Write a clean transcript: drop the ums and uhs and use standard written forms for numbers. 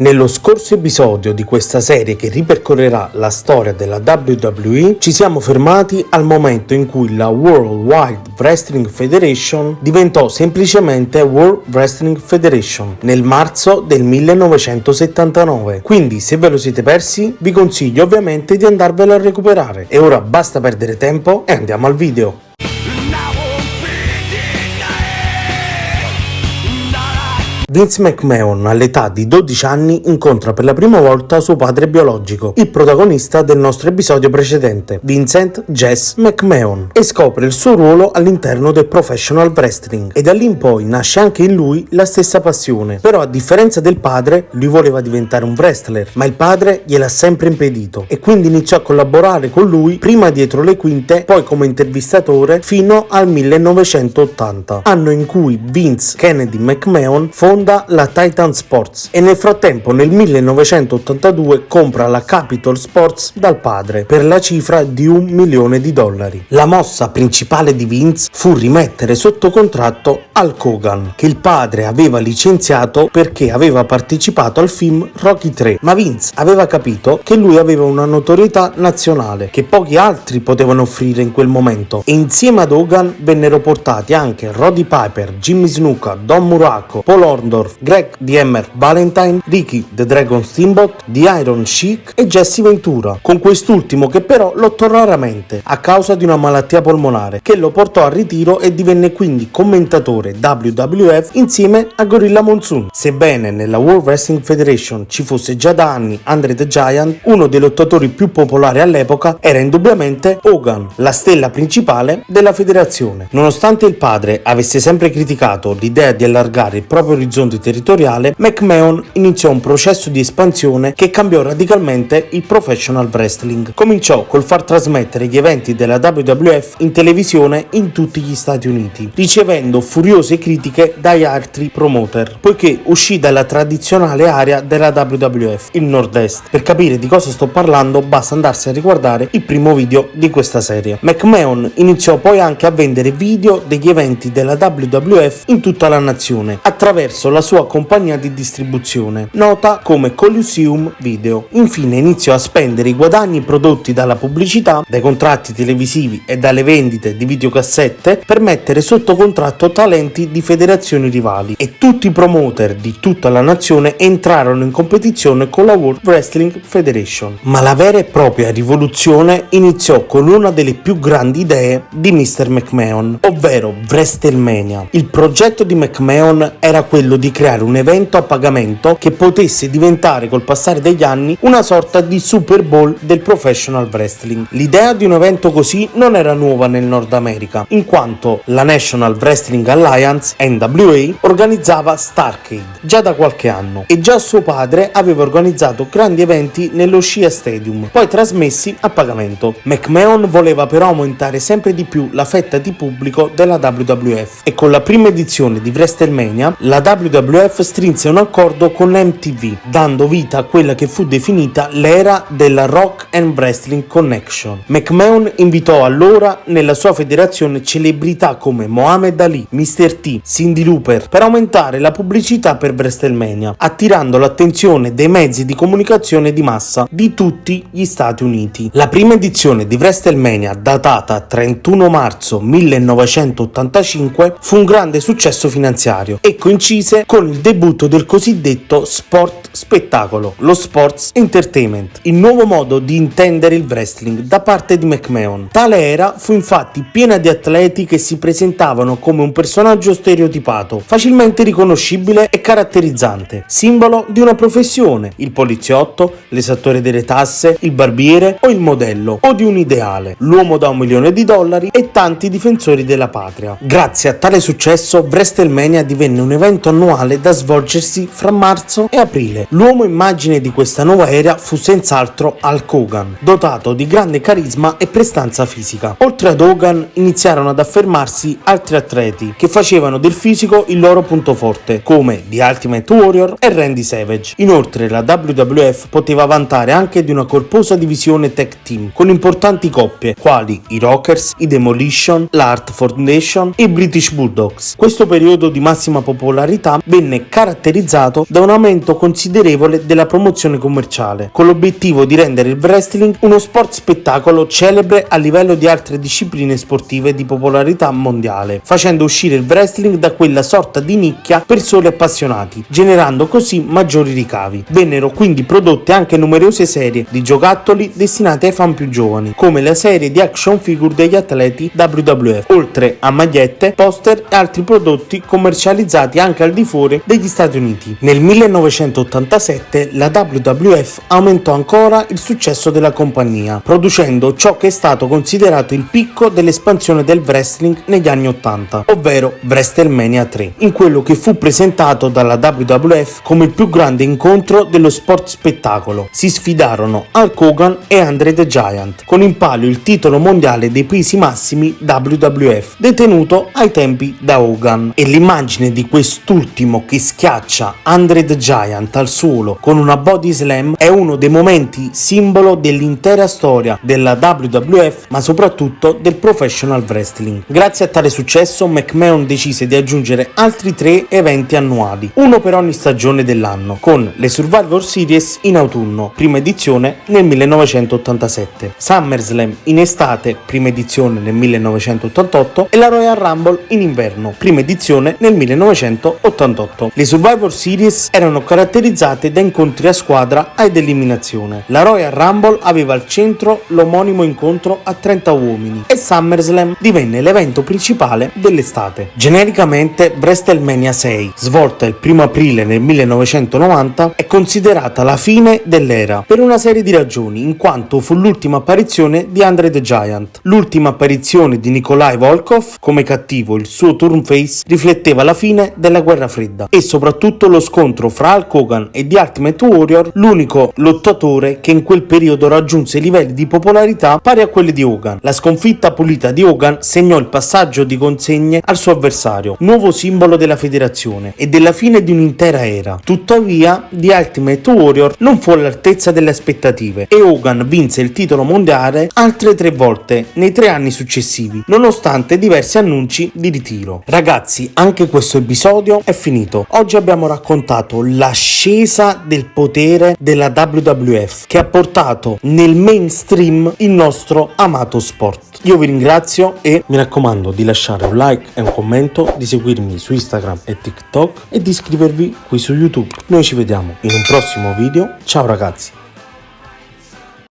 Nello scorso episodio di questa serie che ripercorrerà la storia della WWE, ci siamo fermati al momento in cui la World Wide Wrestling Federation diventò semplicemente World Wrestling Federation nel marzo del 1979. Quindi, se ve lo siete persi, vi consiglio ovviamente di andarvelo a recuperare. E ora basta perdere tempo e andiamo al video. Vince McMahon, all'età di 12 anni, incontra per la prima volta suo padre biologico, il protagonista del nostro episodio precedente, Vincent Jess McMahon, e scopre il suo ruolo all'interno del professional wrestling. E da lì in poi nasce anche in lui la stessa passione. Però, a differenza del padre, lui voleva diventare un wrestler, ma il padre gliel'ha sempre impedito, e quindi iniziò a collaborare con lui, prima dietro le quinte, poi come intervistatore, fino al 1980, anno in cui Vince Kennedy McMahon fonda la Titan Sports e nel frattempo nel 1982 compra la Capitol Sports dal padre per la cifra di $1 milione. La mossa principale di Vince fu rimettere sotto contratto Hulk Hogan, che il padre aveva licenziato perché aveva partecipato al film Rocky 3, ma Vince aveva capito che lui aveva una notorietà nazionale che pochi altri potevano offrire in quel momento, e insieme ad Hogan vennero portati anche Roddy Piper, Jimmy Snuka, Don Muraco, Paul Orndorff, Greg The Hammer Valentine, Ricky The Dragon Steamboat, The Iron Sheik e Jesse Ventura, con quest'ultimo che però lottò raramente a causa di una malattia polmonare che lo portò al ritiro e divenne quindi commentatore WWF insieme a Gorilla Monsoon. Sebbene nella World Wrestling Federation ci fosse già da anni Andre the Giant, uno dei lottatori più popolari all'epoca era indubbiamente Hogan, la stella principale della federazione. Nonostante il padre avesse sempre criticato l'idea di allargare il proprio orizzonte territoriale, McMahon iniziò un processo di espansione che cambiò radicalmente il professional wrestling. Cominciò col far trasmettere gli eventi della WWF in televisione in tutti gli Stati Uniti, ricevendo furiose critiche dagli altri promoter, poiché uscì dalla tradizionale area della WWF, il Nord-Est. Per capire di cosa sto parlando basta andarsi a riguardare il primo video di questa serie. McMahon iniziò poi anche a vendere video degli eventi della WWF in tutta la nazione, attraverso la sua compagnia di distribuzione, nota come Coliseum Video. Infine iniziò a spendere i guadagni prodotti dalla pubblicità, dai contratti televisivi e dalle vendite di videocassette per mettere sotto contratto talenti di federazioni rivali, e tutti i promoter di tutta la nazione entrarono in competizione con la World Wrestling Federation. Ma la vera e propria rivoluzione iniziò con una delle più grandi idee di Mr. McMahon, ovvero WrestleMania. Il progetto di McMahon era quello di creare un evento a pagamento che potesse diventare col passare degli anni una sorta di Super Bowl del professional wrestling. L'idea di un evento così non era nuova nel Nord America, in quanto la National Wrestling Alliance, NWA, organizzava Starrcade già da qualche anno, e già suo padre aveva organizzato grandi eventi nello Shea Stadium, poi trasmessi a pagamento. McMahon voleva però aumentare sempre di più la fetta di pubblico della WWF, e con la prima edizione di WrestleMania la WWF strinse un accordo con MTV, dando vita a quella che fu definita l'era della Rock and Wrestling Connection. McMahon invitò allora nella sua federazione celebrità come Muhammad Ali, Mr. T, Cyndi Lauper per aumentare la pubblicità per WrestleMania, attirando l'attenzione dei mezzi di comunicazione di massa di tutti gli Stati Uniti. La prima edizione di WrestleMania, datata 31 marzo 1985, fu un grande successo finanziario e coincise con il debutto del cosiddetto sport spettacolo, lo sports entertainment, il nuovo modo di intendere il wrestling da parte di McMahon. Tale era fu infatti piena di atleti che si presentavano come un personaggio stereotipato, facilmente riconoscibile e caratterizzante, simbolo di una professione: il poliziotto, l'esattore delle tasse, il barbiere o il modello, o di un ideale, l'uomo da $1 milione e tanti difensori della patria. Grazie a tale successo, WrestleMania divenne un evento annuale da svolgersi fra marzo e aprile. L'uomo immagine di questa nuova era fu senz'altro Hulk Hogan, dotato di grande carisma e prestanza fisica. Oltre ad Hogan iniziarono ad affermarsi altri atleti che facevano del fisico il loro punto forte, come The Ultimate Warrior e Randy Savage. Inoltre la WWF poteva vantare anche di una corposa divisione tag team con importanti coppie quali i Rockers, i Demolition, la Hart Foundation e i British Bulldogs. Questo periodo di massima popolarità venne caratterizzato da un aumento considerevole considerevole della promozione commerciale, con l'obiettivo di rendere il wrestling uno sport spettacolo celebre a livello di altre discipline sportive di popolarità mondiale, facendo uscire il wrestling da quella sorta di nicchia per soli appassionati, generando così maggiori ricavi. Vennero quindi prodotte anche numerose serie di giocattoli destinate ai fan più giovani, come la serie di action figure degli atleti WWF, oltre a magliette, poster e altri prodotti commercializzati anche al di fuori degli Stati Uniti. Nel 1987 la WWF aumentò ancora il successo della compagnia, producendo ciò che è stato considerato il picco dell'espansione del wrestling negli anni 80, ovvero WrestleMania 3, in quello che fu presentato dalla WWF come il più grande incontro dello sport spettacolo. Si sfidarono Hulk Hogan e Andre the Giant, con in palio il titolo mondiale dei pesi massimi WWF, detenuto ai tempi da Hogan, e l'immagine di quest'ultimo che schiaccia Andre the Giant al suolo con una body slam è uno dei momenti simbolo dell'intera storia della WWF, ma soprattutto del professional wrestling. Grazie a tale successo McMahon decise di aggiungere altri 3 eventi annuali, uno per ogni stagione dell'anno, con le Survivor Series in autunno, prima edizione nel 1987, SummerSlam in estate, prima edizione nel 1988, e la Royal Rumble in inverno, prima edizione nel 1988. Le Survivor Series erano caratterizzate da incontri a squadra ed eliminazione. La Royal Rumble aveva al centro l'omonimo incontro a 30 uomini e SummerSlam divenne l'evento principale dell'estate. Genericamente WrestleMania 6, svolta il 1 aprile nel 1990, è considerata la fine dell'era per una serie di ragioni, in quanto fu l'ultima apparizione di Andre the Giant, l'ultima apparizione di Nikolai Volkov come cattivo. Il suo turn face rifletteva la fine della guerra fredda e soprattutto lo scontro fra Hulk Hogan e The Ultimate Warrior, l'unico lottatore che in quel periodo raggiunse livelli di popolarità pari a quelli di Hogan. La sconfitta pulita di Hogan segnò il passaggio di consegne al suo avversario, nuovo simbolo della federazione e della fine di un'intera era. Tuttavia The Ultimate Warrior non fu all'altezza delle aspettative e Hogan vinse il titolo mondiale altre 3 volte nei 3 anni successivi, nonostante diversi annunci di ritiro. Ragazzi, anche questo episodio è finito. Oggi abbiamo raccontato l'ascesa del potere della WWF che ha portato nel mainstream il nostro amato sport. Io vi ringrazio e mi raccomando di lasciare un like e un commento, di seguirmi su Instagram e TikTok e di iscrivervi qui su YouTube. Noi ci vediamo in un prossimo video. Ciao ragazzi!